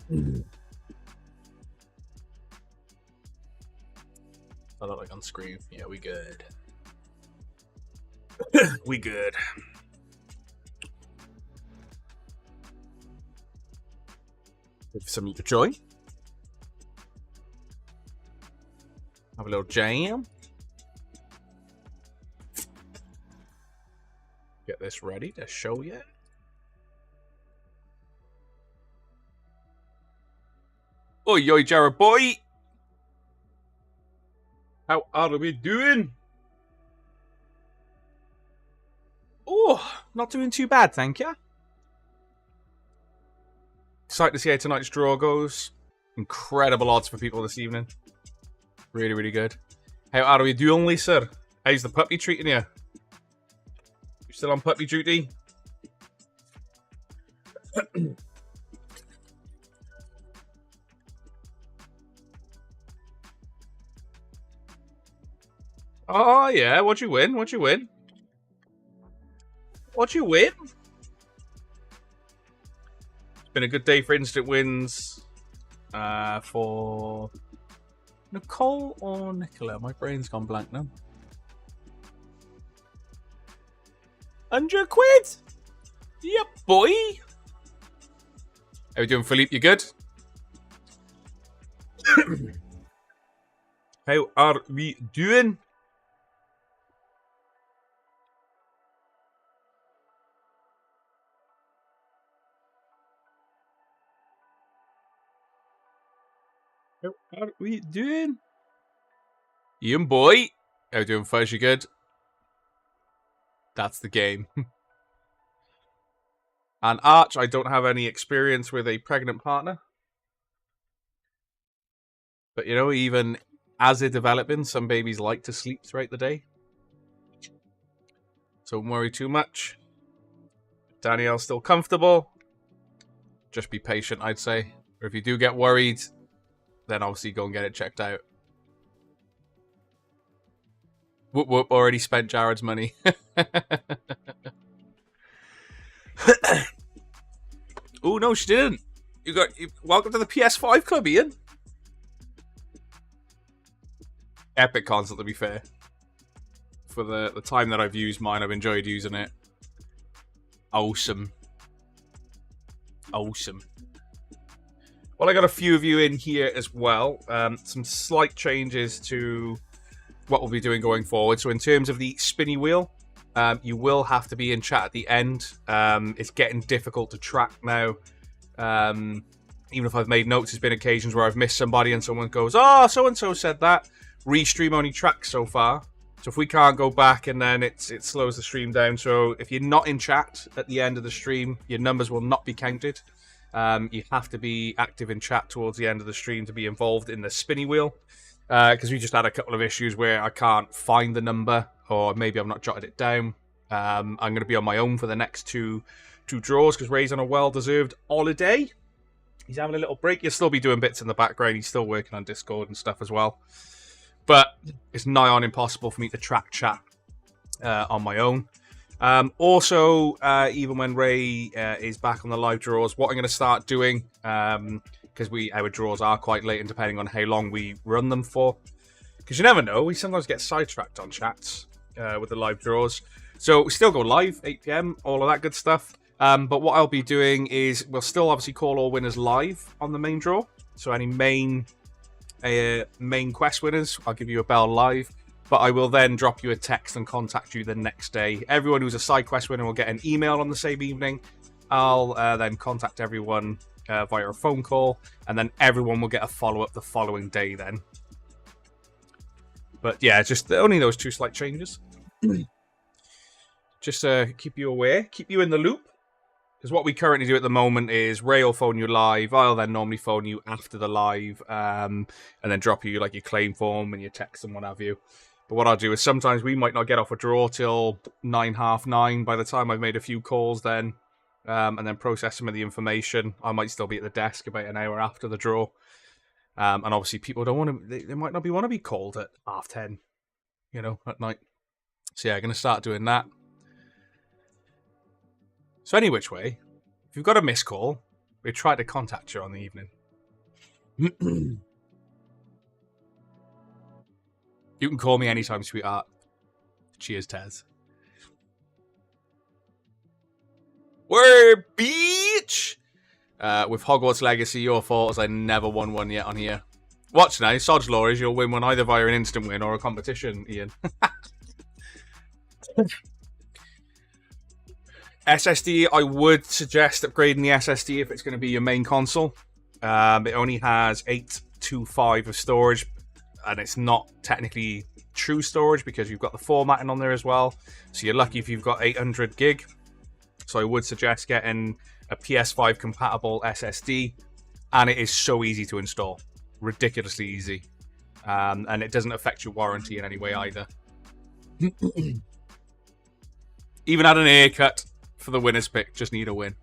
I look like on screen. Yeah, we good. We good. Give some joy. Have a little jam. Get this ready to show you. Oi, oi, Jared boy. How are we doing? Oh, not doing too bad, thank you. Excited to see how tonight's draw goes. Incredible odds for people this evening. Really, really good. How are we doing, Lisa? How's the puppy treating you? You still on puppy duty? Oh, yeah. What'd you win? What'd you win? What'd you win? It's been a good day for instant wins. For Nicole or Nicola? My brain's gone blank now. 100 quid? Yep, boy. How you doing, Philippe? You good? How are we doing? How are we doing? Ian boy. How you doing, Fuzz? You good? That's the game. And Arch, I don't have any experience with a pregnant partner. But, you know, even as they're developing, some babies like to sleep throughout the day. So don't worry too much. Danielle's still comfortable. Just be patient, I'd say. Or if you do get worried, then obviously go and get it checked out. Whoop whoop, already spent Jared's money. Oh, no, she didn't. Welcome to the PS5 club, Ian. Epic console, to be fair. For the time that I've used mine, I've enjoyed using it. Awesome. Awesome. Well, I got a few of you in here as well. Some slight changes to what we'll be doing going forward. So in terms of the spinny wheel, you will have to be in chat at the end. It's getting difficult to track now. Even if I've made notes, there's been occasions where I've missed somebody and someone goes, oh, so-and-so said that. Restream only tracks so far. So if we can't go back and then it slows the stream down. So if you're not in chat at the end of the stream, your numbers will not be counted. You have to be active in chat towards the end of the stream to be involved in the spinny wheel. Because we just had a couple of issues where I can't find the number, or maybe I've not jotted it down. I'm going to be on my own for the next two draws because Ray's on a well-deserved holiday. He's having a little break. He'll still be doing bits in the background. He's still working on Discord and stuff as well. But it's nigh on impossible for me to track chat on my own. Also, even when Ray is back on the live draws, what I'm going to start doing, because our draws are quite late and depending on how long we run them for, because you never know, we sometimes get sidetracked on chats with the live draws. So we still go live, 8 PM, all of that good stuff. But what I'll be doing is we'll still obviously call all winners live on the main draw. So any main quest winners, I'll give you a bell live. But I will then drop you a text and contact you the next day. Everyone who's a side quest winner will get an email on the same evening. I'll then contact everyone via a phone call, and then everyone will get a follow-up the following day then. But yeah, just only those two slight changes. Just keep you aware, keep you in the loop. Because what we currently do at the moment is Ray will phone you live. I'll then normally phone you after the live, and then drop you like your claim form and your text and what have you. But what I'll do is sometimes we might not get off a draw till 9, half 9. By the time I've made a few calls then, and then process some of the information, I might still be at the desk about an hour after the draw. And obviously people don't want to, they might not want to be called at half 10, you know, at night. So yeah, I'm going to start doing that. So any which way, if you've got a missed call, we try to contact you on the evening. You can call me anytime, sweetheart. Cheers, Tez. We're beach! With Hogwarts Legacy, your fault as I never won one yet on here. Watch now, Sod's Law is you'll win one either via an instant win or a competition, Ian. SSD, I would suggest upgrading the SSD if it's going to be your main console. It only has 825 of storage, and it's not technically true storage because you've got the formatting on there as well. So you're lucky if you've got 800 gig. So I would suggest getting a PS5 compatible SSD, and it is so easy to install. Ridiculously easy. And it doesn't affect your warranty in any way either. Even had an haircut for the winner's pick. Just need a win.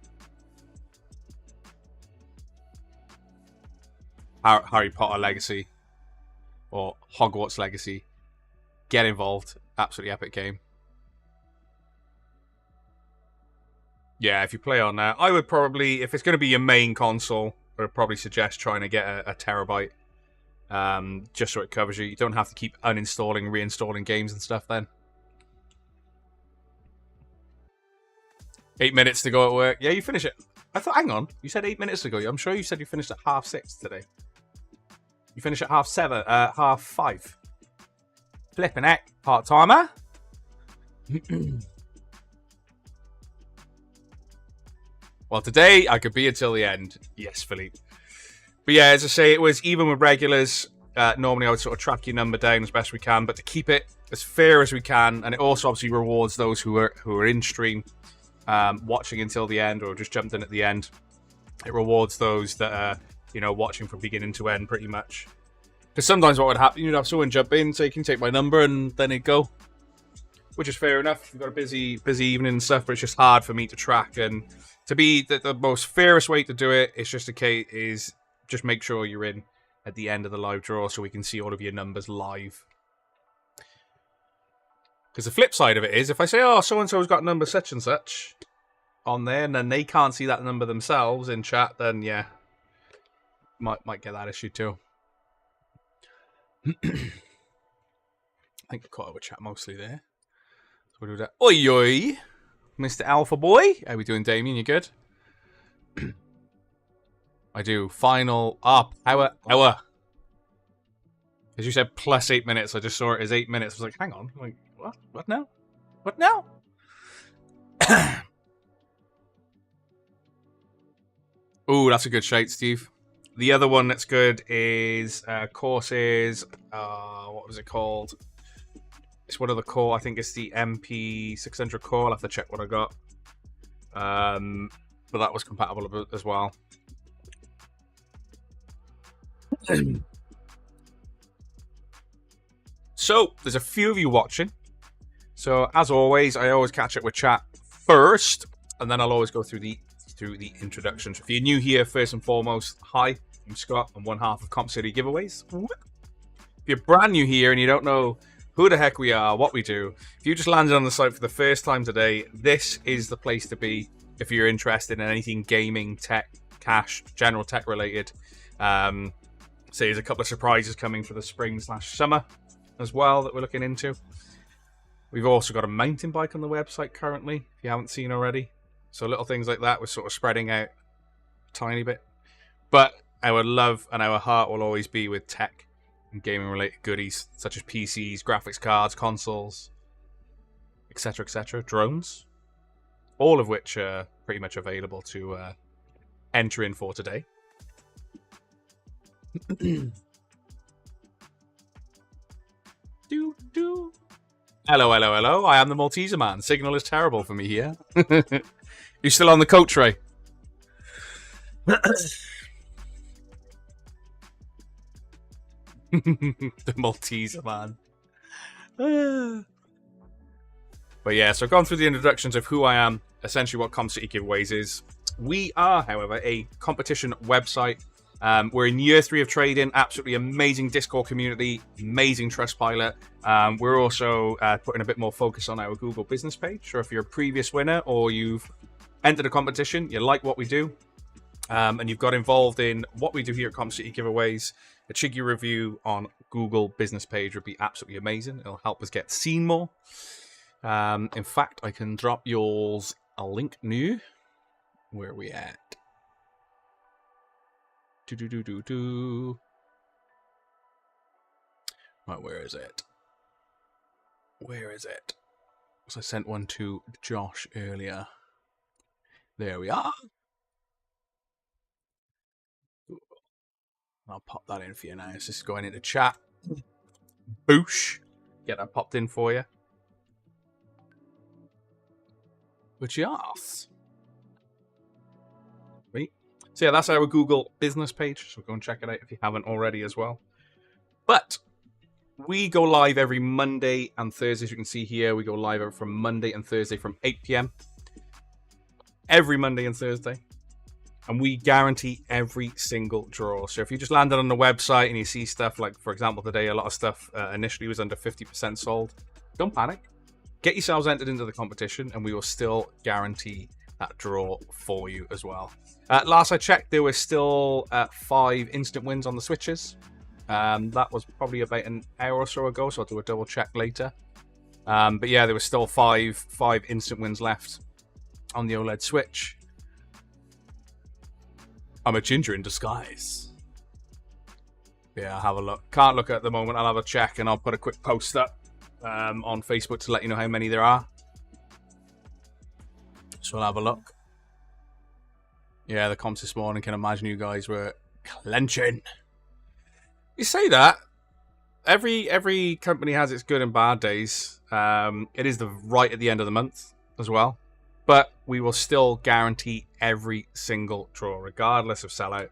Harry Potter Legacy or Hogwarts Legacy. Get involved. Absolutely epic game. Yeah, if you play on that, I would probably, if it's going to be your main console, I would probably suggest trying to get a terabyte. Just so it covers you. You don't have to keep uninstalling, reinstalling games and stuff then. 8 minutes to go at work. Yeah, you finish it. I thought, hang on. You said 8 minutes ago. I'm sure you said you finished at 6:30 today. You finish at 5:30. Flipping heck. Part-timer. Well, today I could be until the end. Yes, Philippe. But yeah, as I say, it was even with regulars. Normally I would sort of track your number down as best we can, but to keep it as fair as we can, and it also obviously rewards those who are in stream, watching until the end or just jumped in at the end. It rewards those that are, watching from beginning to end pretty much. Because sometimes what would happen, you'd have someone jump in, say, can you take my number, and then it'd go. Which is fair enough. We've got a busy evening and stuff, but it's just hard for me to track. And to be the most fairest way to do it, it's just just make sure you're in at the end of the live draw so we can see all of your numbers live. Because the flip side of it is, if I say, oh, so-and-so's got number such and such on there, and then they can't see that number themselves in chat, then yeah, might get that issue too. I think I caught up with chat mostly there. So we'll do that. Oi, oi, Mr. Alpha Boy. How we doing, Damien? You good? I do. Final up. Hour. As you said, plus 8 minutes. I just saw it as 8 minutes. I was like, hang on. I'm like, what? What now? What now? Ooh, that's a good shite, Steve. The other one that's good is Courses. What was it called? It's one of the core. I think it's the MP600 core. I'll have to check what I got. But that was compatible as well. So, there's a few of you watching. So, as always, I always catch up with chat first, and then I'll always go through the introductions. If you're new here, first and foremost, hi, I'm Scott. I'm one half of Comp City Giveaways. If you're brand new here and you don't know who the heck we are, what we do, if you just landed on the site for the first time today, this is the place to be if you're interested in anything gaming, tech, cash, general tech related. So there's a couple of surprises coming for the spring/summer as well that we're looking into. We've also got a mountain bike on the website currently, if you haven't seen already. So little things like that, we're sort of spreading out a tiny bit. But our love and our heart will always be with tech and gaming related goodies, such as PCs, graphics cards, consoles, etc., etc., drones. All of which are pretty much available to enter in for today. Hello. I am the Malteser man. Signal is terrible for me here. You still on the coach, Ray? The Malteser man. But yeah, so I've gone through the introductions of who I am, essentially what Comp City Giveaways is. We are, however, a competition website. We're in year 3 of trading. Absolutely amazing Discord community, amazing Trustpilot. We're also putting a bit more focus on our Google business page. So if you're a previous winner or you've entered a competition, you like what we do, and you've got involved in what we do here at Comp City Giveaways, a Chiggy review on Google business page would be absolutely amazing. It'll help us get seen more. In fact, I can drop yours a link new. Where are we at? Right, where is it? Where is it? So I sent one to Josh earlier. There we are. I'll pop that in for you now. It's just going into chat. Boosh. Get that popped in for you. But yes. Right. So yeah, that's our Google business page. So go and check it out if you haven't already as well. But we go live every Monday and Thursday. As you can see here, we go live from Monday and Thursday from 8 p.m. Every Monday and Thursday. And we guarantee every single draw. So if you just landed on the website and you see stuff like, for example, today, a lot of stuff initially was under 50% sold. Don't panic. Get yourselves entered into the competition and we will still guarantee that draw for you as well. Last I checked, there were still 5 instant wins on the switches. That was probably about an hour or so ago, so I'll do a double check later. But yeah, there were still five instant wins left on the OLED Switch. I'm a ginger in disguise. Yeah, I'll have a look. Can't look at the moment. I'll have a check and I'll put a quick post up on Facebook to let you know how many there are. So I'll have a look. Yeah, the comps this morning, can imagine you guys were clenching. You say that. Every company has its good and bad days. It is right at the end of the month as well. But we will still guarantee every single draw, regardless of sellout.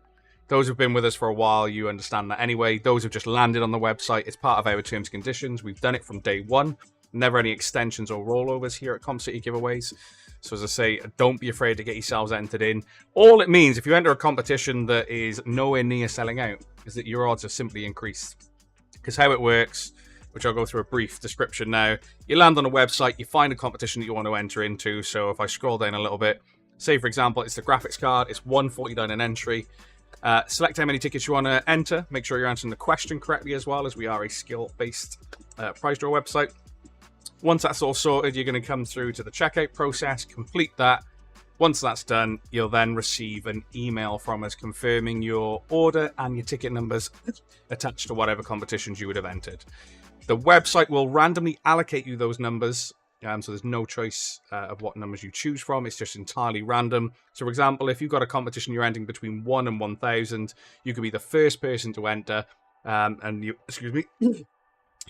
Those who've been with us for a while, you understand that anyway. Those who've just landed on the website, it's part of our terms and conditions. We've done it from day one. Never any extensions or rollovers here at Comp City Giveaways. So as I say, don't be afraid to get yourselves entered in. All it means, if you enter a competition that is nowhere near selling out, is that your odds are simply increased. Because how it works, which I'll go through a brief description now. You land on a website, you find a competition that you want to enter into. So if I scroll down a little bit, say for example, it's the graphics card, it's $149 an entry. Select how many tickets you want to enter. Make sure you're answering the question correctly as well, as we are a skill-based prize draw website. Once that's all sorted, you're going to come through to the checkout process, complete that. Once that's done, you'll then receive an email from us confirming your order and your ticket numbers attached to whatever competitions you would have entered. The website will randomly allocate you those numbers, so there's no choice of what numbers you choose from. It's just entirely random. So, for example, if you've got a competition you're entering between 1 and 1,000, you could be the first person to enter, you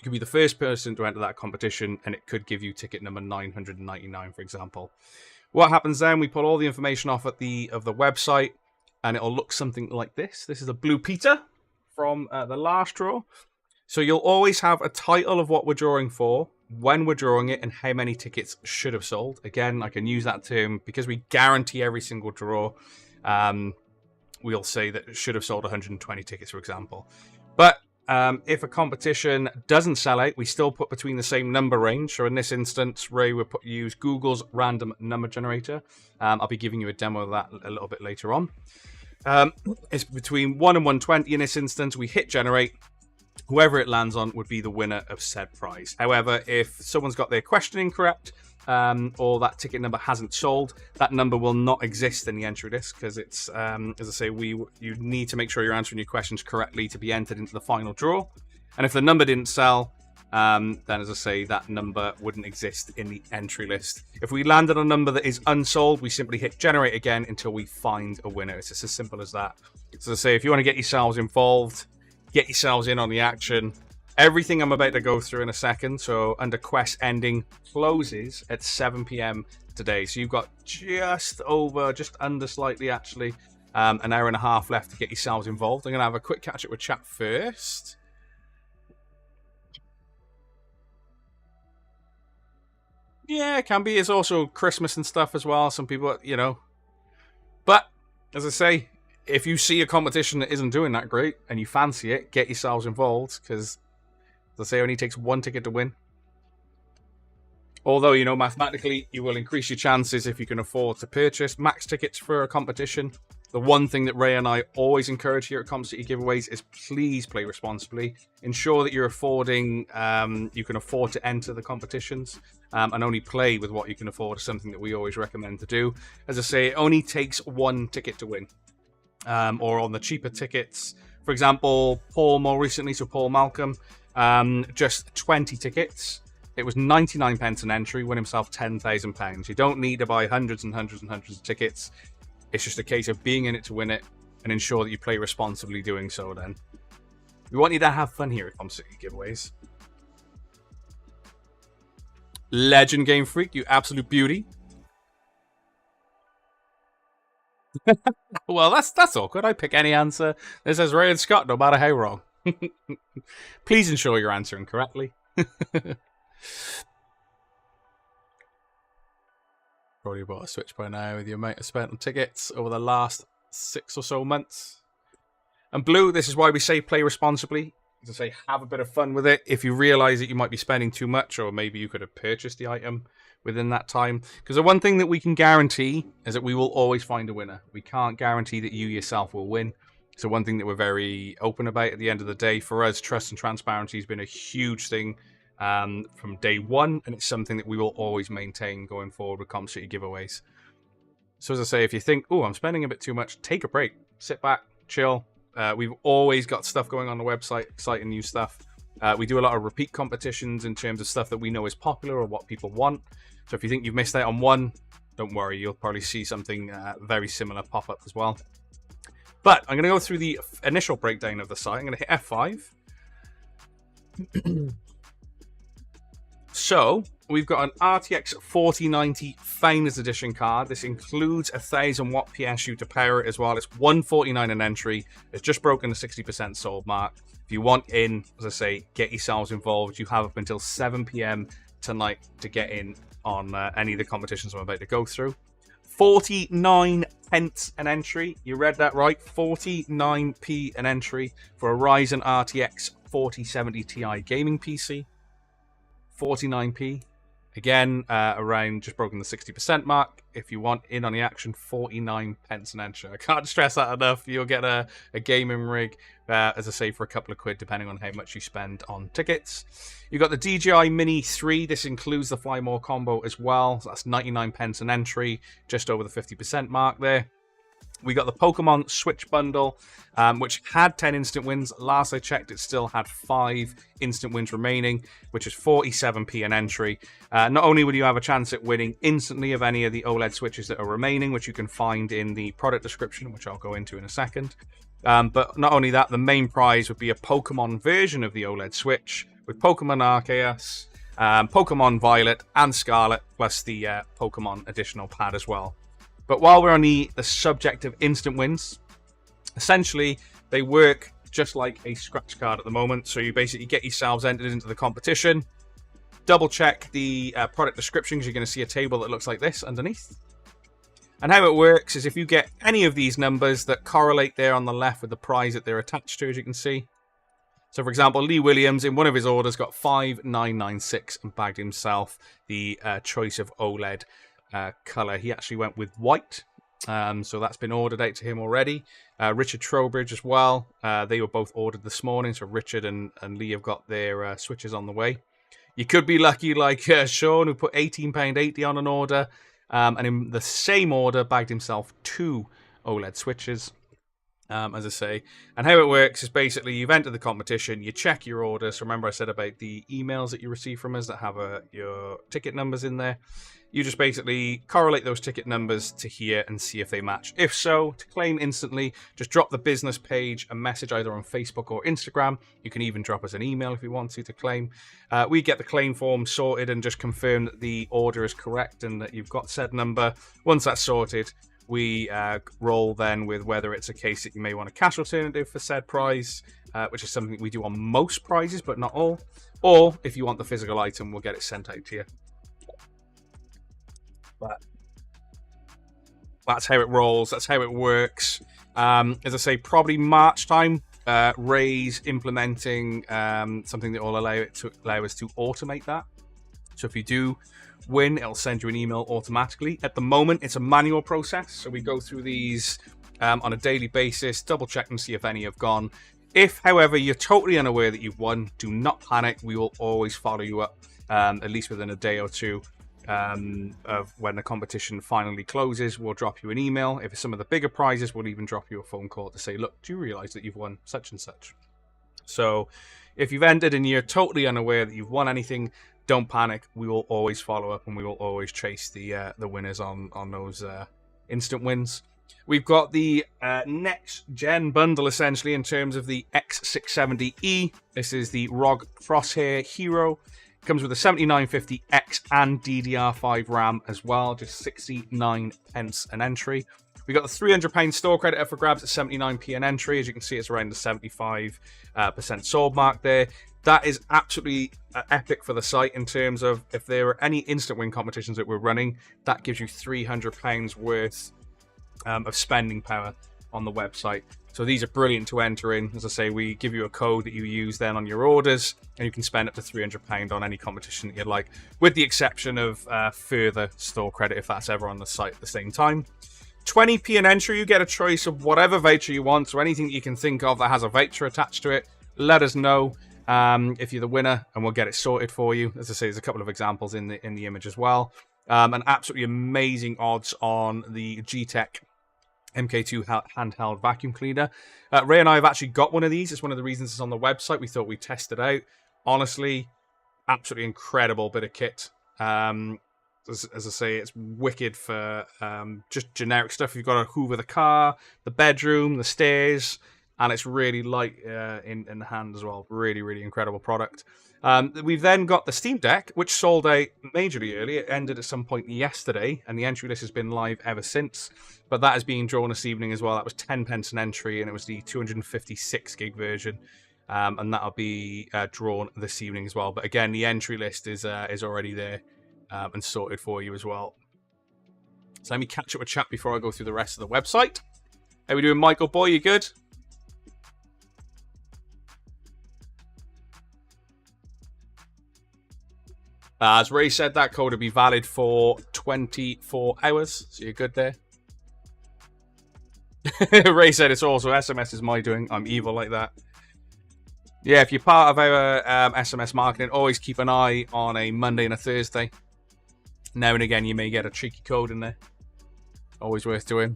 could be the first person to enter that competition, and it could give you ticket number 999, for example. What happens then? We pull all the information off at the website, and it'll look something like this. This is a Blue Peter from the last draw. So you'll always have a title of what we're drawing for, when we're drawing it, and how many tickets should have sold. Again, I can use that term because we guarantee every single draw. We'll say that it should have sold 120 tickets, for example. But if a competition doesn't sell out, we still put between the same number range. So in this instance, Ray will use Google's random number generator. I'll be giving you a demo of that a little bit later on. It's between 1 and 120 in this instance. We hit generate. Whoever it lands on would be the winner of said prize. However, if someone's got their question incorrect or that ticket number hasn't sold, that number will not exist in the entry list because it's, as I say, you need to make sure you're answering your questions correctly to be entered into the final draw. And if the number didn't sell, then as I say, that number wouldn't exist in the entry list. If we landed on a number that is unsold, we simply hit generate again until we find a winner. It's just as simple as that. So as I say, if you want to get yourselves involved, get yourselves in on the action. Everything I'm about to go through in a second. So under quest ending closes at 7 p.m. today. So you've got just under slightly actually, an hour and a half left to get yourselves involved. I'm going to have a quick catch up with chat first. Yeah, it can be. It's also Christmas and stuff as well. Some people, you know. But, as I say, if you see a competition that isn't doing that great and you fancy it, get yourselves involved because, as I say, it only takes 1 ticket to win. Although, you know, mathematically, you will increase your chances if you can afford to purchase max tickets for a competition. The one thing that Ray and I always encourage here at Comp City Giveaways is please play responsibly. Ensure that you can afford to enter the competitions, and only play with what you can afford is something that we always recommend to do. As I say, it only takes one ticket to win. Or on the cheaper tickets, for example, Paul more recently, so Paul Malcolm, just 20 tickets. It was 99 pence an entry, win himself £10,000. You don't need to buy hundreds and hundreds and hundreds of tickets. It's just a case of being in it to win it and ensure that you play responsibly doing so then. We want you to have fun here at Comp City Giveaways. Legend Game Freak, you absolute beauty. Well, that's awkward. I pick any answer. This says Ray and Scott, no matter how wrong. Please ensure you're answering correctly. Probably bought a Switch by now with the amount I spent on tickets over the last 6 or so months. And Blue, this is why we say play responsibly. As I say, have a bit of fun with it. If you realise that you might be spending too much, or maybe you could have purchased the item within that time. Because the one thing that we can guarantee is that we will always find a winner. We can't guarantee that you yourself will win. So one thing that we're very open about at the end of the day, for us, trust and transparency has been a huge thing from day one, and it's something that we will always maintain going forward with Comp City Giveaways. So as I say, if you think, oh, I'm spending a bit too much, take a break, sit back, chill. We've always got stuff going on the website, exciting new stuff. We do a lot of repeat competitions in terms of stuff that we know is popular or what people want. So if you think you've missed out on one, don't worry, you'll probably see something very similar pop up as well. But I'm going to go through the initial breakdown of the site. I'm going to hit F5. So we've got an RTX 4090 Founders Edition card. This includes a 1000 watt PSU to power it as well. It's $149 an entry. It's just broken the 60% sold mark. If you want in, as I say, get yourselves involved. You have up until 7 p.m. tonight to get in on any of the competitions I'm about to go through. 49 pence an entry. You read that right. 49p an entry for a Ryzen RTX 4070 Ti gaming PC. 49p. Again, around just broken the 60% mark. If you want in on the action, 49 pence an entry. I can't stress that enough. You'll get a gaming rig, as I say, for a couple of quid, depending on how much you spend on tickets. You've got the DJI Mini 3. This includes the Fly More combo as well. So that's 99 pence an entry, just over the 50% mark there. We got the Pokemon Switch bundle, which had 10 instant wins. Last I checked, it still had 5 instant wins remaining, which is 47p an entry. Not only will you have a chance at winning instantly of any of the OLED Switches that are remaining, which you can find in the product description, which I'll go into in a second. But not only that, the main prize would be a Pokemon version of the OLED Switch with Pokemon Arceus, Pokemon Violet and Scarlet, plus the Pokemon additional pad as well. But while we're on the subject of instant wins, essentially they work just like a scratch card at the moment. So you basically get yourselves entered into the competition, double check the product description, because you're going to see a table that looks like this underneath. And how it works is if you get any of these numbers that correlate there on the left with the prize that they're attached to, as you can see. So for example, Lee Williams in one of his orders got 5996 and bagged himself the choice of OLED color. He actually went with white, so that's been ordered out to him already. Richard Trowbridge as well, they were both ordered this morning, so Richard and Lee have got their switches on the way. You could be lucky like Sean, who put £18.80 on an order, and in the same order bagged himself 2 OLED switches, as I say. And how it works is basically you've entered the competition, you check your orders. Remember I said about the emails that you receive from us that have your ticket numbers in there. You just basically correlate those ticket numbers to here and see if they match. If so, to claim instantly, just drop the business page a message either on Facebook or Instagram. You can even drop us an email if you want to claim. We get the claim form sorted and just confirm that the order is correct and that you've got said number. Once that's sorted, we roll then with whether it's a case that you may want a cash alternative for said prize, which is something we do on most prizes, but not all. Or if you want the physical item, we'll get it sent out to you. But that's how it rolls. That's how it works. As I say, probably March time. Ray's implementing something that will allow us to automate that. So if you do win, it'll send you an email automatically. At the moment, it's a manual process. So we go through these on a daily basis, double check and see if any have gone. If, however, you're totally unaware that you've won, do not panic. We will always follow you up, at least within a day or two of when the competition finally closes. We'll drop you an email. If it's some of the bigger prizes, we'll even drop you a phone call to say, look, do you realize that you've won such and such? So if you've entered and you're totally unaware that you've won anything, don't panic. We will always follow up, and we will always chase the winners on those instant wins. We've got the next gen bundle, essentially, in terms of the X670E. This is the ROG Crosshair Hero. It comes with a 7950X and DDR5 RAM as well, just 69 pence an entry. We got the £300 store credit up for grabs at 79p an entry. As you can see, it's around the 75% sold mark there. That is absolutely epic for the site in terms of if there are any instant win competitions that we're running, that gives you £300 worth of spending power on the website. So these are brilliant to enter in. As I say, we give you a code that you use then on your orders, and you can spend up to £300 on any competition that you'd like, with the exception of further store credit if that's ever on the site at the same time. 20p an entry, you get a choice of whatever voucher you want, so anything that you can think of that has a voucher attached to it, let us know if you're the winner, and we'll get it sorted for you. As I say, there's a couple of examples in the image as well. And absolutely amazing odds on the G-Tech MK2 handheld vacuum cleaner. Ray and I have actually got one of these. It's one of the reasons it's on the website. We thought we'd test it out. Honestly, absolutely incredible bit of kit. As I say, it's wicked for just generic stuff. You've got to hoover the car, the bedroom, the stairs, and it's really light in the hand as well. Really, really incredible product. We've then got the Steam Deck, which sold out majorly early. It ended at some point yesterday, and the entry list has been live ever since. But that is being drawn this evening as well. That was 10 pence an entry, and it was the 256 gig version. And that'll be drawn this evening as well. But again, the entry list is already there and sorted for you as well. So let me catch up with chat before I go through the rest of the website. How we doing, Michael Boy? You good? As Ray said, that code will be valid for 24 hours, so you're good there. Ray said it's also SMS is my doing. I'm evil like that. Yeah, if you're part of our SMS marketing, always keep an eye on a Monday and a Thursday. Now and again, you may get a cheeky code in there. Always worth doing.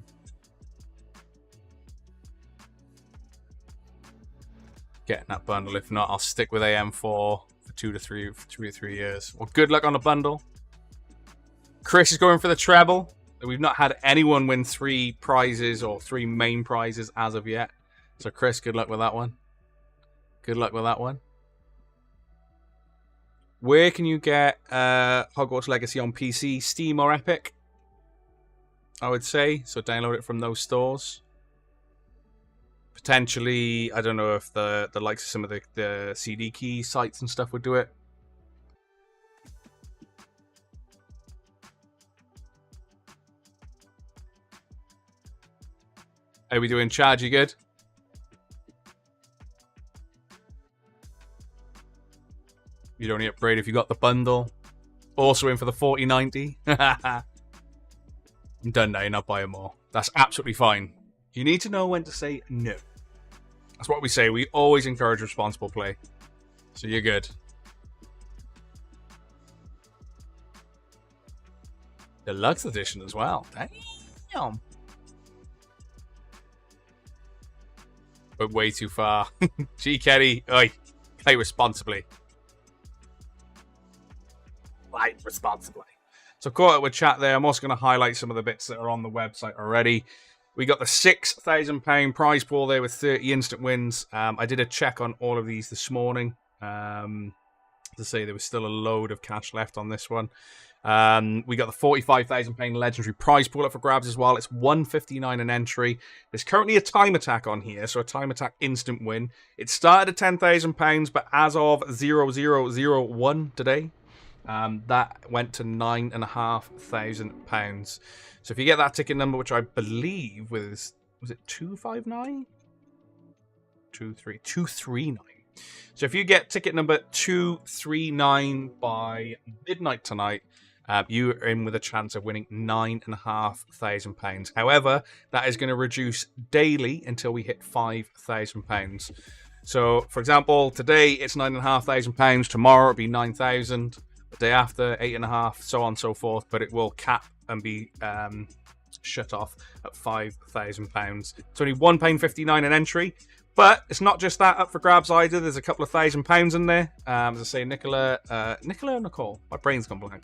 Getting that bundle. If not, I'll stick with AM4 for 2 to 3 years. Well, good luck on the bundle. Chris is going for the treble. We've not had anyone win 3 prizes or 3 main prizes as of yet. So, Chris, good luck with that one. Good luck with that one. Where can you get Hogwarts Legacy on PC? Steam or Epic? I would say. So, download it from those stores. Potentially, I don't know if the likes of some of the CD key sites and stuff would do it. How we doing, Chad? You good? You'd only upgrade if you got the bundle. Also in for the 4090. I'm done now, you're not buying more. That's absolutely fine. You need to know when to say no. That's what we say. We always encourage responsible play. So you're good. Deluxe edition as well. Damn. But way too far. G. Kelly, oi, play responsibly. Play responsibly. So caught up with chat there. I'm also going to highlight some of the bits that are on the website already. We got the £6,000 prize pool there with 30 instant wins. I did a check on all of these this morning. To say there was still a load of cash left on this one. We got the £45,000 legendary prize pool up for grabs as well. It's $159 an entry. There's currently a time attack on here, so a time attack instant win. It started at £10,000, but as of 0001 today, that went to £9,500. So if you get that ticket number, which I believe was it 259? 239. So if you get ticket number 239 by midnight tonight, you are in with a chance of winning £9,500. However, that is going to reduce daily until we hit £5,000. So, for example, today it's £9,500. Tomorrow it'll be 9,000. The day after, 8.5, so on and so forth. But it will cap and be shut off at £5,000. It's only £1.59 an entry. But it's not just that up for grabs either. There's a couple of £1,000 in there. As I say, Nicola or Nicole? My brain's gone blank.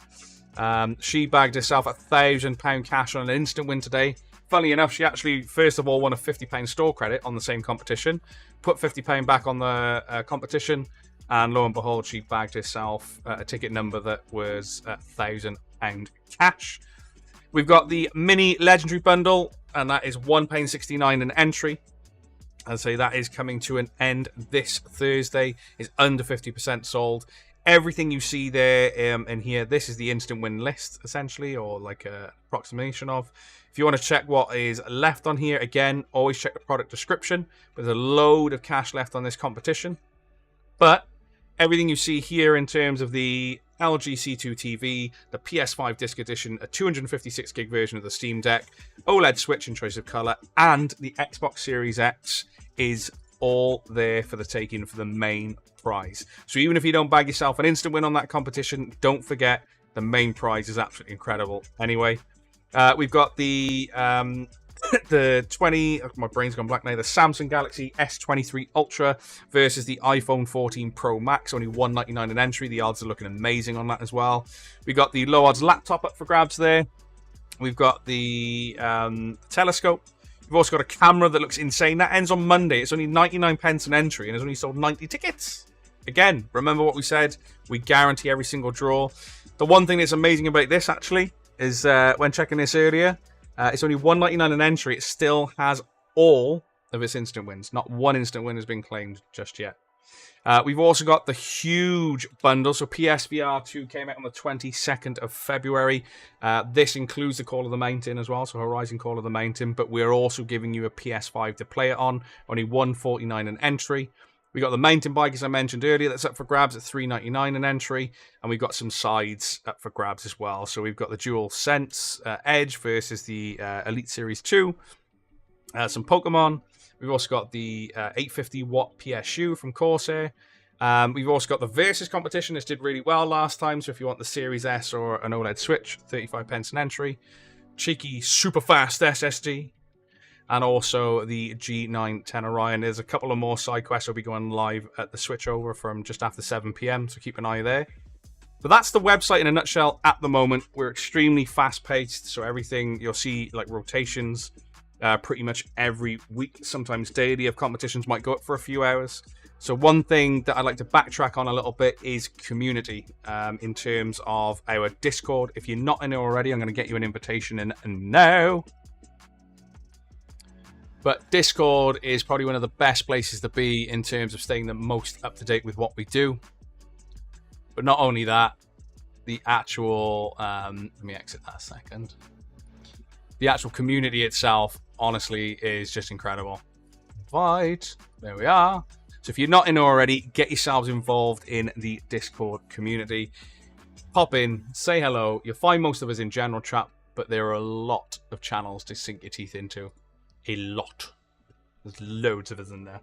She bagged herself £1,000 cash on an instant win today. Funnily enough, she actually, first of all, won a £50 store credit on the same competition. Put £50 back on the competition. And lo and behold, she bagged herself a ticket number that was £1,000 cash. We've got the mini legendary bundle. And that is £1.69 an entry. I'd say that is coming to an end this Thursday. It's under 50% sold. Everything you see there in here, this is the instant win list, essentially, or like a approximation of. If you want to check what is left on here, again, always check the product description. There's a load of cash left on this competition. But everything you see here in terms of the LG C2 TV, the PS5 Disc Edition, a 256 gig version of the Steam Deck, OLED Switch in choice of color, and the Xbox Series X is all there for the taking for the main prize. So even if you don't bag yourself an instant win on that competition, don't forget the main prize is absolutely incredible. Anyway, we've got the my brain's gone blank now, the Samsung Galaxy S23 Ultra versus the iPhone 14 Pro Max, only $199 an entry. The odds are looking amazing on that as well. We got the low odds laptop up for grabs there. We've got the telescope. We've also got a camera that looks insane. That ends on Monday. It's only 99 pence an entry and has only sold 90 tickets. Again, remember what we said. We guarantee every single draw. The one thing that's amazing about this, actually, is when checking this earlier, it's only $1.99 an entry. It still has all of its instant wins. Not one instant win has been claimed just yet. We've also got the huge bundle. So PSVR 2 came out on the 22nd of February. This includes the Call of the Mountain as well, so Horizon Call of the Mountain. But we're also giving you a PS5 to play it on. Only $149 an entry. We got the mountain bike, as I mentioned earlier, that's up for grabs at $3.99 an entry. And we've got some sides up for grabs as well. So we've got the DualSense Edge versus the Elite Series 2. Some Pokemon. We've also got the 850-watt PSU from Corsair. We've also got the Versus competition. This did really well last time. So if you want the Series S or an OLED Switch, 35 pence an entry. Cheeky super fast SSD. And also the G910 Orion. There's a couple of more side quests will be going live at the switchover from just after 7 p.m. So keep an eye there. But that's the website in a nutshell at the moment. We're extremely fast-paced. So everything you'll see, like rotations, pretty much every week, sometimes daily, of competitions might go up for a few hours. So one thing that I'd like to backtrack on a little bit is community in terms of our Discord. If you're not in it already, I'm going to get you an invitation in now. But Discord is probably one of the best places to be in terms of staying the most up to date with what we do. But not only that, the actual, let me exit that a second. The actual community itself, honestly, is just incredible. Right, there we are. So if you're not in already, get yourselves involved in the Discord community. Pop in, say hello. You'll find most of us in general chat, but there are a lot of channels to sink your teeth into. A lot. There's loads of us in there.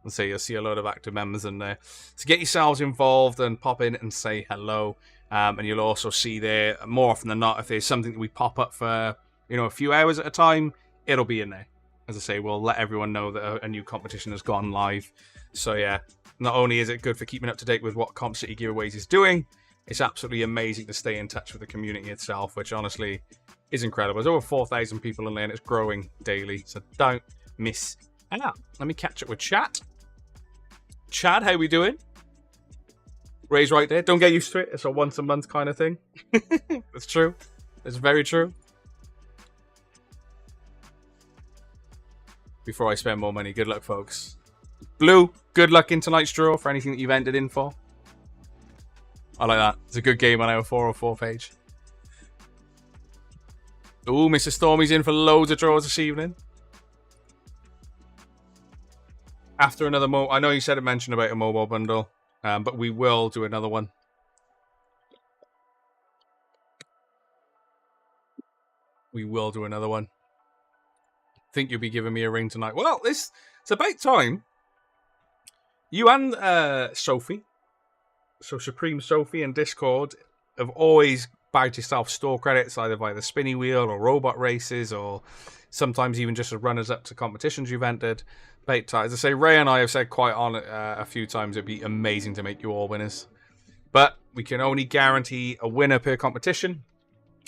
And so you'll see a load of active members in there. So get yourselves involved and pop in and say hello. And you'll also see there, more often than not, if there's something that we pop up for, a few hours at a time, it'll be in there. As I say, we'll let everyone know that a new competition has gone live. So yeah, not only is it good for keeping up to date with what Comp City Giveaways is doing, it's absolutely amazing to stay in touch with the community itself, which honestly is incredible. There's over 4,000 people in there and it's growing daily, so don't miss out. Let me catch up with chat. Chad, how we doing? Ray's right there. Don't get used to it. It's a once a month kind of thing. It's true. It's very true. Before I spend more money, good luck, folks. Blue, good luck in tonight's draw for anything that you've entered in for. I like that. It's a good game on our 404 page. Ooh, Mr. Stormy's in for loads of draws this evening. After another I know you said it mentioned about a mobile bundle, but we will do another one. we will do another one. Think you'll be giving me a ring tonight. Well, it's about time. You and Sophie, so Supreme Sophie and Discord, have always bagged yourself store credits either via the spinny wheel or robot races, or sometimes even just as runners up to competitions you've entered. As I say, Ray and I have said quite on a few times it'd be amazing to make you all winners, but we can only guarantee a winner per competition,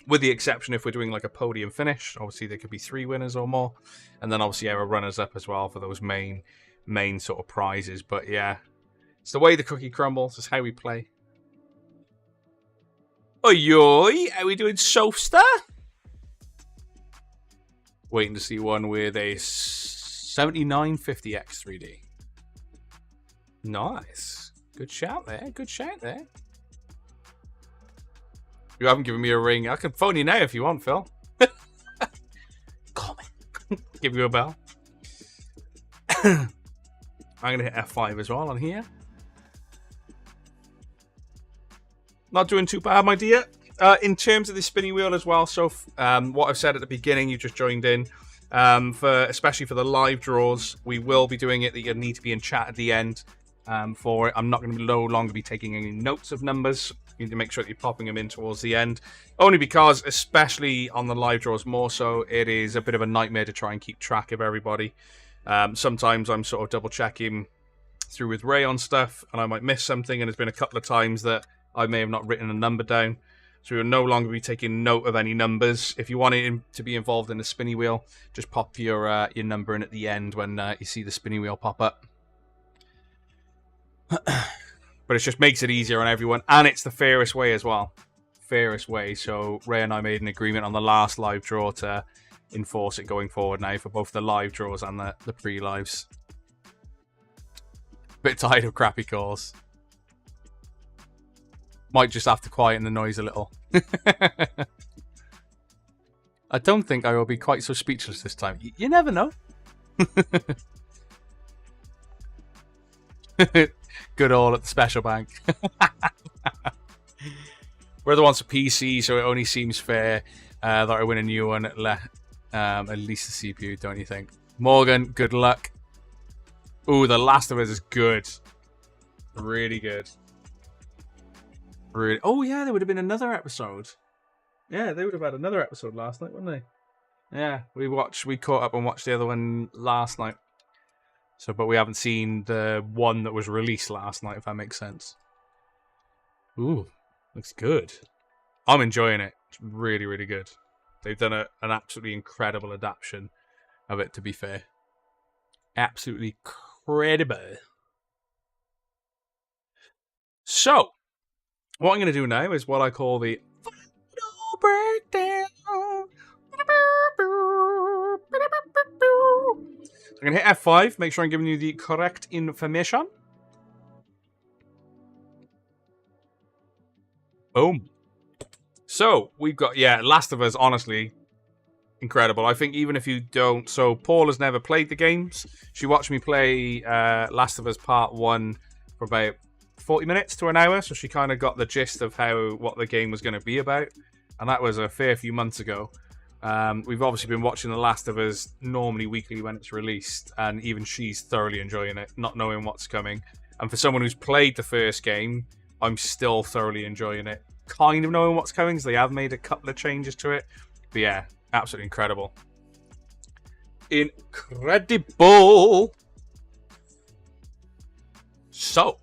with the exception if we're doing like a podium finish. Obviously there could be 3 winners or more, and then obviously a runners up as well for those main sort of prizes. But yeah, it's the way the cookie crumbles. It's how we play. Oi, oi, how we doing, Sophstar? Waiting to see one with a 7950X 3D. Nice. Good shout there. Good shout there. You haven't given me a ring. I can phone you now if you want, Phil. Call me. Give you a bell. I'm going to hit F5 as well on here. Not doing too bad, my dear. In terms of the spinning wheel as well, so what I've said at the beginning, you just joined in, especially for the live draws, we will be doing it that you need to be in chat at the end for it. I'm not going to no longer be taking any notes of numbers. You need to make sure that you're popping them in towards the end, only because, especially on the live draws more so, it is a bit of a nightmare to try and keep track of everybody. Sometimes I'm sort of double checking through with Ray on stuff and I might miss something, and there's been a couple of times that I may have not written a number down, so we'll no longer be taking note of any numbers. If you wanted to be involved in the spinny wheel, just pop your number in at the end when you see the spinny wheel pop up. But it just makes it easier on everyone, and it's the fairest way as well. Fairest way. So Ray and I made an agreement on the last live draw to enforce it going forward now for both the live draws and the pre-lives. Bit tired of crappy calls. Might just have to quieten the noise a little. I don't think I will be quite so speechless this time. You never know. Good all at the special bank. We're the ones for PC, so it only seems fair that I win a new one at least the CPU, don't you think? Morgan, good luck. Ooh, The Last of Us is good. Really good. Really? Oh yeah, there would have been another episode. Yeah, they would have had another episode last night, wouldn't they? Yeah, we caught up and watched the other one last night. So, but we haven't seen the one that was released last night, if that makes sense. Ooh, looks good. I'm enjoying it. It's really, really good. They've done an absolutely incredible adaptation of it, to be fair. Absolutely incredible. So, what I'm going to do now is what I call the final breakdown. I'm going to hit F5, make sure I'm giving you the correct information. Boom. So, we've got, Last of Us, honestly, incredible. I think even if you don't... So, Paul has never played the games. She watched me play Last of Us Part 1 for about 40 minutes to an hour, so she kind of got the gist of what the game was going to be about. And that was a fair few months ago. We've obviously been watching The Last of Us normally weekly when it's released, and even she's thoroughly enjoying it, not knowing what's coming. And for someone who's played the first game, I'm still thoroughly enjoying it, kind of knowing what's coming, so they have made a couple of changes to it. But yeah, absolutely incredible. Incredible! So,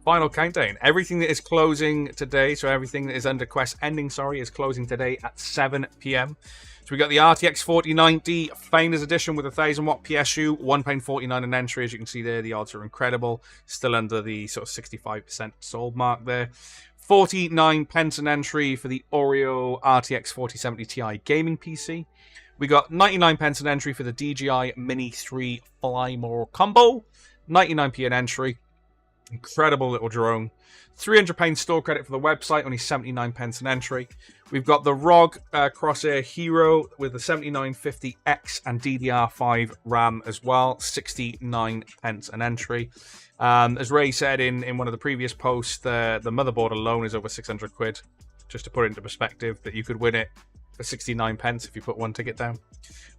final countdown. Everything that is closing today, so everything that is under quest ending, is closing today at 7 PM. So we got the RTX 4090 Founders Edition with 1000 watt PSU, £1.49 an entry. As you can see there, the odds are incredible. Still under the sort of 65% sold mark there. 49 pence an entry for the Oreo RTX 4070 Ti gaming PC. We got 99 pence an entry for the DJI Mini 3 Fly More combo. 99p an entry. Incredible little drone. £300 store credit for the website, only 79 pence an entry. We've got the ROG Crosshair Hero with the 7950X and DDR5 RAM as well, 69 pence an entry. As Ray said in one of the previous posts, the motherboard alone is over 600 quid. just to put it into perspective, that you could win it for 69 pence if you put one ticket down.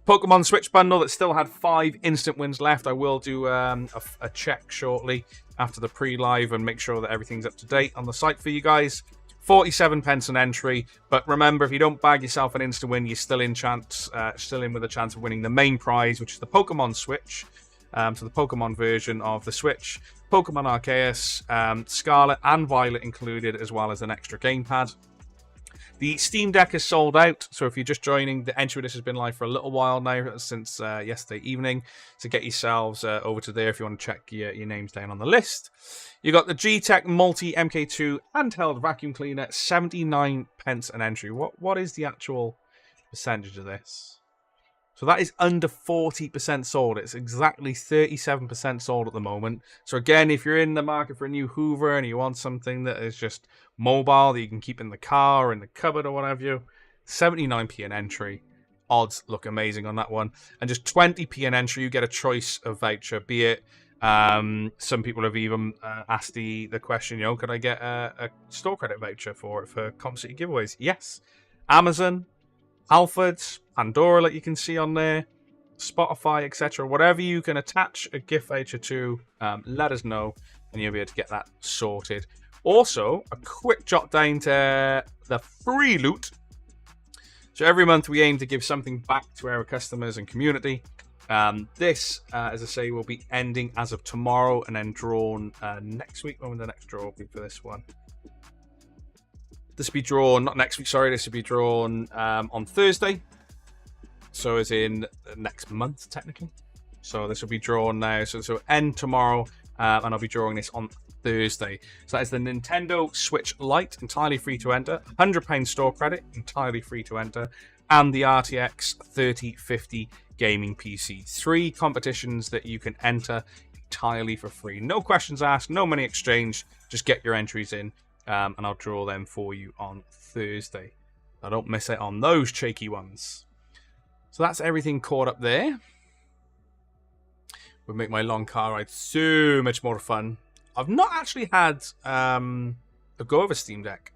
Pokemon Switch bundle that still had 5 instant wins left. I will do a check shortly after the pre-live and make sure that everything's up to date on the site for you guys. 47 pence an entry, but remember, if you don't bag yourself an instant win, you're still in with a chance of winning the main prize, which is the Pokemon Switch. So the Pokemon version of the Switch, Pokemon Arceus, Scarlet and Violet included, as well as an extra gamepad. The Steam Deck is sold out, so if you're just joining, the entry list has been live for a little while now, since yesterday evening. So get yourselves over to there if you want to check your names down on the list. You got the G-Tech Multi MK2 handheld vacuum cleaner, 79 pence an entry. What is the actual percentage of this? So that is under 40% sold. It's exactly 37% sold at the moment. So again, if you're in the market for a new Hoover and you want something that is just mobile, that you can keep in the car or in the cupboard or whatever, 79p an entry. Odds look amazing on that one. And just 20p an entry, you get a choice of voucher, be it some people have even asked the question, could I get a store credit voucher for Comp City giveaways? Yes. Amazon, Halfords, Pandora, like you can see on there, Spotify, etc. Whatever you can attach a gift voucher to, let us know, and you'll be able to get that sorted. Also, a quick jot down to the free loot. So every month we aim to give something back to our customers and community. This, as I say, will be ending as of tomorrow and then drawn next week. When will the next draw be for this one? This will be drawn, not next week, sorry. This will be drawn on Thursday. So as in next month, technically. So this will be drawn now. So this will end tomorrow, and I'll be drawing this on Thursday. So that is the Nintendo Switch Lite, entirely free to enter. £100 store credit, entirely free to enter. And the RTX 3050 gaming PC. 3 competitions that you can enter entirely for free. No questions asked, no money exchanged. Just get your entries in, and I'll draw them for you on Thursday. I don't miss it on those cheeky ones. So that's everything caught up there. Would make my long car ride so much more fun. I've not actually had a go of a Steam Deck.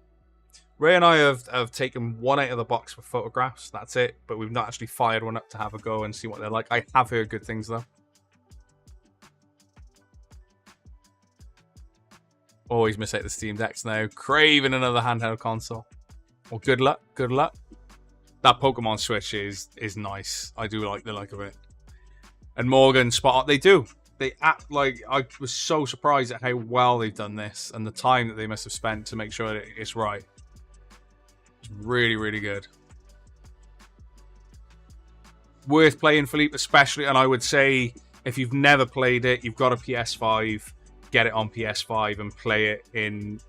Ray and I have taken one out of the box for photographs. That's it. But we've not actually fired one up to have a go and see what they're like. I have heard good things, though. Always miss out the Steam Decks now. Craving another handheld console. Well, good luck. Good luck. That Pokemon Switch is nice. I do like the look of it. And Morgan, spot on. They do. They act like... I was so surprised at how well they've done this and the time that they must have spent to make sure that it's right. It's really, really good. Worth playing, Philippe, especially. And I would say, if you've never played it, you've got a PS5, get it on PS5 and play it in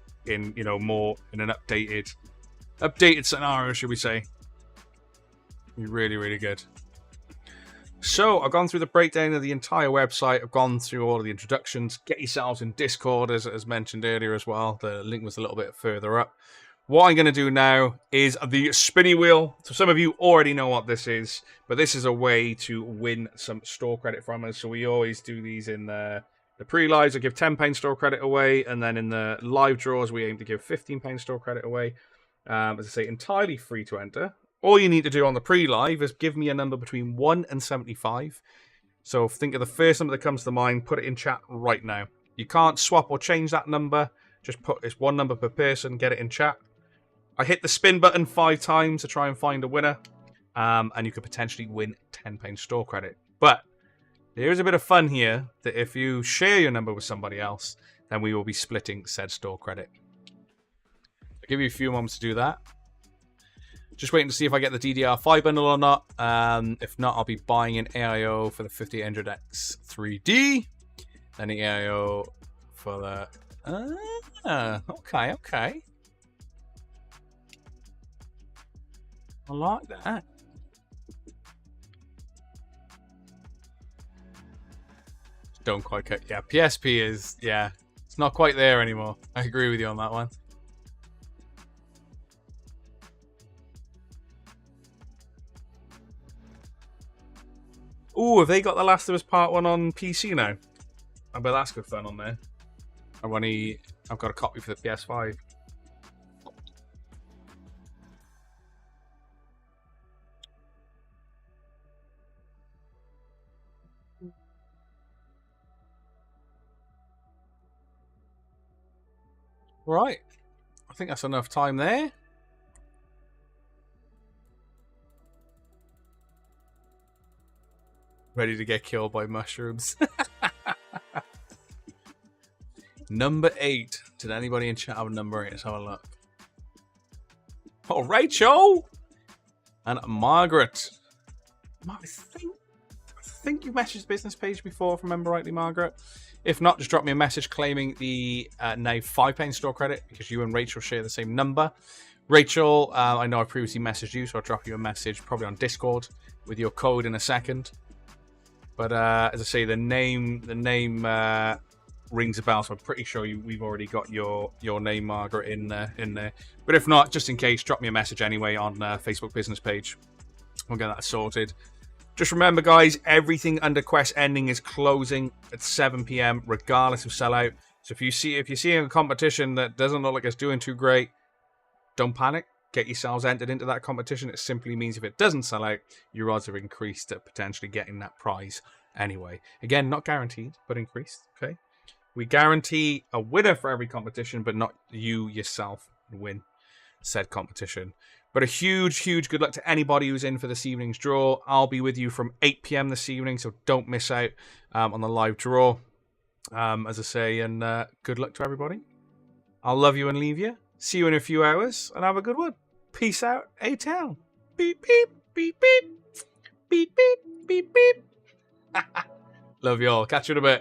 more in an updated scenario, should we say. Really, really good. So, I've gone through the breakdown of the entire website. I've gone through all of the introductions. Get yourselves in Discord, as mentioned earlier as well. The link was a little bit further up. What I'm going to do now is the spinny wheel. So some of you already know what this is, but this is a way to win some store credit from us. So we always do these in the pre-lives. I give £10 store credit away, and then in the live draws, we aim to give £15 store credit away. As I say, entirely free to enter. All you need to do on the pre-live is give me a number between 1 and 75. So think of the first number that comes to mind, put it in chat right now. You can't swap or change that number. Just put it's one number per person, get it in chat. I hit the spin button 5 times to try and find a winner. And you could potentially win £10 store credit. But there is a bit of fun here that if you share your number with somebody else, then we will be splitting said store credit. I'll give you a few moments to do that. Just waiting to see if I get the DDR5 bundle or not. If not, I'll be buying an AIO for the 5800X 3D. Then the AIO for the... okay. I like that. Don't quite get... Yeah, PSP is... Yeah, it's not quite there anymore. I agree with you on that one. Ooh, have they got The Last of Us Part 1 on PC now? I bet that's good fun on there. I've got a copy for the PS5. Right. I think that's enough time there. Ready to get killed by mushrooms. Number 8. Did anybody in chat have number 8? Let's have a look. Oh, Rachel! And Margaret. I think you messaged the business page before, if I remember rightly, Margaret. If not, just drop me a message claiming the now £5 store credit, because you and Rachel share the same number. Rachel, I know I previously messaged you, so I'll drop you a message probably on Discord with your code in a second. But as I say, the name rings a bell, so I'm pretty sure we've already got your name, Margaret, in there. But if not, just in case, drop me a message anyway on Facebook business page. We'll get that sorted. Just remember, guys, everything under Quest Ending is closing at 7 p.m. regardless of sellout. So if you're seeing a competition that doesn't look like it's doing too great, don't panic. Get yourselves entered into that competition. It simply means if it doesn't sell out, your odds are increased at potentially getting that prize anyway. Again, not guaranteed, but increased. Okay. We guarantee a winner for every competition, but not you yourself win said competition. But a huge good luck to anybody who's in for this evening's draw. I'll be with you from 8 p.m. this evening, so don't miss out on the live draw. As I say, and good luck to everybody. I'll love you and leave you. See you in a few hours, and have a good one. Peace out, A-Town. Beep, beep, beep, beep. Beep, beep, beep, beep. Love you all. Catch you in a bit.